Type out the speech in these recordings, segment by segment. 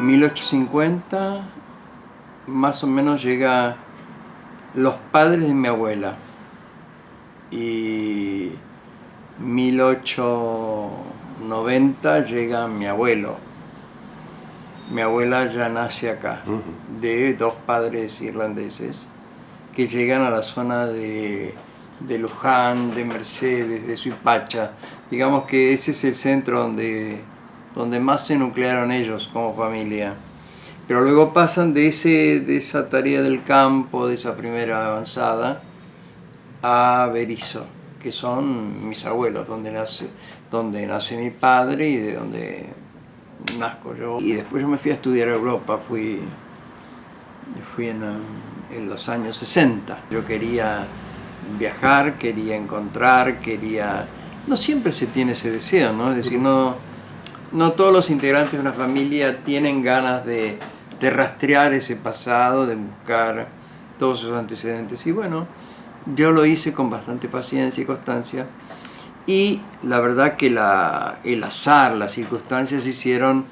1850, más o menos, llega los padres de mi abuela. Y 1890 llega mi abuelo. Mi abuela ya nace acá, de dos padres irlandeses que llegan a la zona de Luján, de Mercedes, de Suipacha. Digamos que ese es el centro donde más se nuclearon ellos como familia. Pero luego pasan de esa tarea del campo, de esa primera avanzada, a Berisso, que son mis abuelos, donde nace mi padre y de donde nazco yo. Y después yo me fui a estudiar a Europa, fui en los años 60. Yo quería viajar, quería encontrar, no siempre se tiene ese deseo, ¿no? Es decir, no todos los integrantes de una familia tienen ganas de rastrear ese pasado, de buscar todos sus antecedentes. Y bueno, yo lo hice con bastante paciencia y constancia. Y la verdad que el azar, las circunstancias hicieron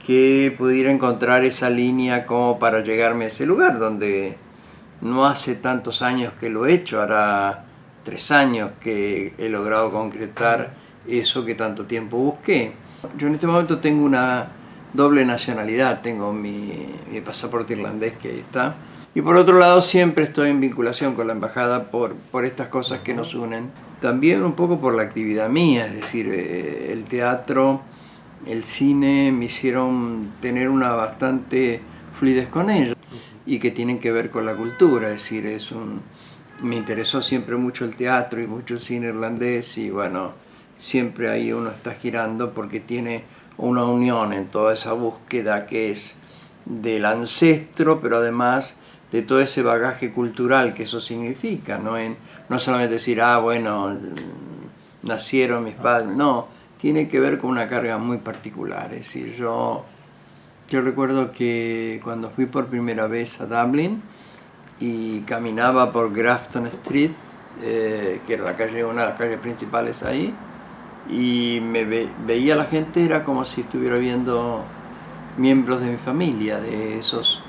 que pudiera encontrar esa línea como para llegarme a ese lugar, donde no hace tantos años que lo he hecho, hará 3 años que he logrado concretar eso que tanto tiempo busqué. Yo en este momento tengo una doble nacionalidad, tengo mi pasaporte irlandés, que ahí está, y por otro lado siempre estoy en vinculación con la embajada por estas cosas que nos unen. También un poco por la actividad mía, es decir, el teatro, el cine me hicieron tener una bastante fluidez con ellos y que tienen que ver con la cultura, es decir, me interesó siempre mucho el teatro y mucho el cine irlandés y bueno, siempre ahí uno está girando porque tiene una unión en toda esa búsqueda que es del ancestro, pero además de todo ese bagaje cultural que eso significa, no solamente decir, bueno, nacieron mis padres, no, tiene que ver con una carga muy particular. Es decir, yo recuerdo que cuando fui por primera vez a Dublín y caminaba por Grafton Street, que era una de las calles principales ahí, y veía a la gente, era como si estuviera viendo miembros de mi familia, de esas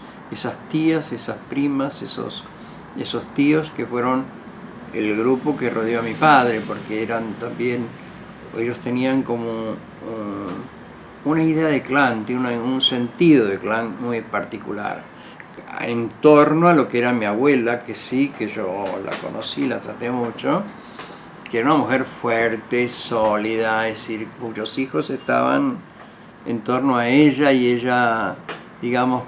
tías, esas primas, esos tíos que fueron el grupo que rodeó a mi padre, porque ellos tenían como una idea de clan, un sentido de clan muy particular, en torno a lo que era mi abuela, que yo la conocí, la traté mucho, que era una mujer fuerte, sólida, es decir, cuyos hijos estaban en torno a ella y ella, digamos,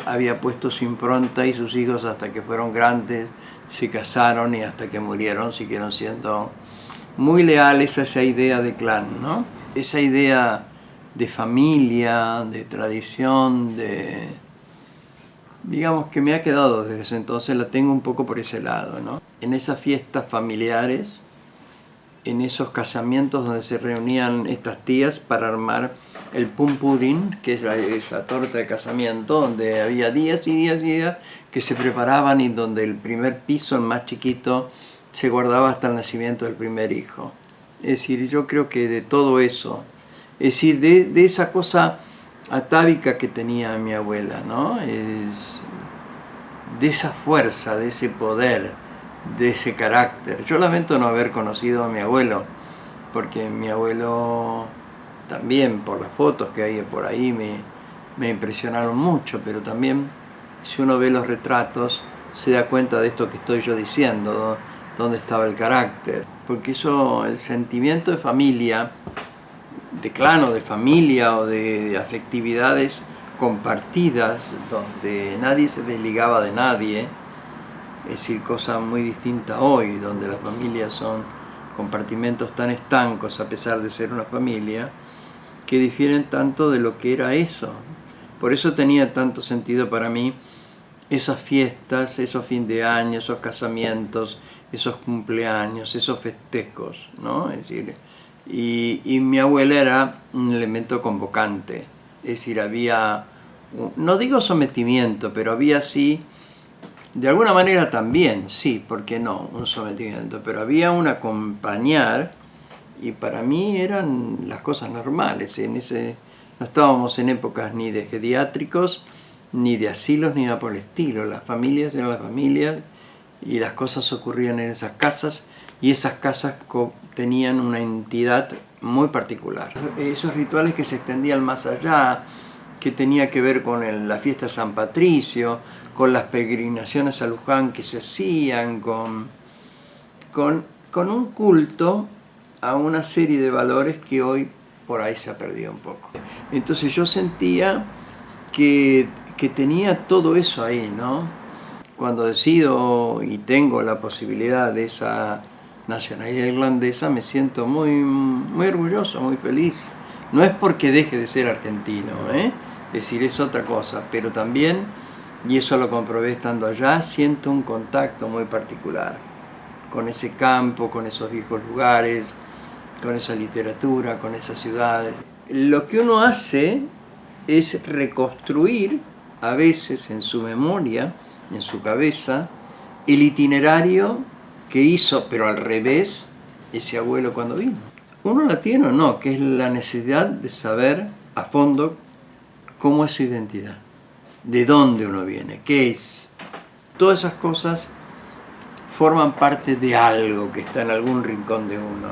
había puesto su impronta y sus hijos hasta que fueron grandes se casaron y hasta que murieron siguieron siendo muy leales a esa idea de clan, ¿no? Esa idea de familia, de tradición, digamos que me ha quedado desde ese entonces, la tengo un poco por ese lado, ¿no? En esas fiestas familiares, en esos casamientos donde se reunían estas tías para armar el pum pudding, que es esa torta de casamiento, donde había días y días y días que se preparaban y donde el primer piso, el más chiquito, se guardaba hasta el nacimiento del primer hijo. Es decir, yo creo que de todo eso, es decir, de esa cosa atávica que tenía mi abuela, ¿no? De esa fuerza, de ese poder, de ese carácter. Yo lamento no haber conocido a mi abuelo, porque mi abuelo también, por las fotos que hay por ahí, me impresionaron mucho, pero también si uno ve los retratos se da cuenta de esto que estoy yo diciendo, dónde estaba el carácter, porque el sentimiento de familia, de clan o de familia o de afectividades compartidas, donde nadie se desligaba de nadie, es decir, cosa muy distinta hoy, donde las familias son compartimentos tan estancos a pesar de ser una familia, que difieren tanto de lo que era eso. Por eso tenía tanto sentido para mí esas fiestas, esos fin de año, esos casamientos, esos cumpleaños, esos festejos, ¿no? Es decir, y mi abuela era un elemento convocante, es decir, había, no digo sometimiento, pero había sí, de alguna manera también, sí, ¿por qué no? Un sometimiento, pero había un acompañar, y para mí eran las cosas normales, en No estábamos en épocas ni de geriátricos, ni de asilos, ni nada por el estilo. Las familias eran las familias y las cosas ocurrían en esas casas y esas casas tenían una entidad muy particular. Esos rituales que se extendían más allá, que tenía que ver con la fiesta de San Patricio, con las peregrinaciones a Luján que se hacían, con un culto a una serie de valores que hoy por ahí se ha perdido un poco. Entonces yo sentía que tenía todo eso ahí, ¿no? Cuando decido y tengo la posibilidad de esa nacionalidad irlandesa, me siento muy, muy orgulloso, muy feliz. No es porque deje de ser argentino, es decir, es otra cosa, pero también, y eso lo comprobé estando allá, siento un contacto muy particular con ese campo, con esos viejos lugares, con esa literatura, con esas ciudades. Lo que uno hace es reconstruir, a veces en su memoria, en su cabeza, el itinerario que hizo, pero al revés, ese abuelo cuando vino. Uno la tiene o no, que es la necesidad de saber a fondo cómo es su identidad, de dónde uno viene, qué es. Todas esas cosas forman parte de algo que está en algún rincón de uno.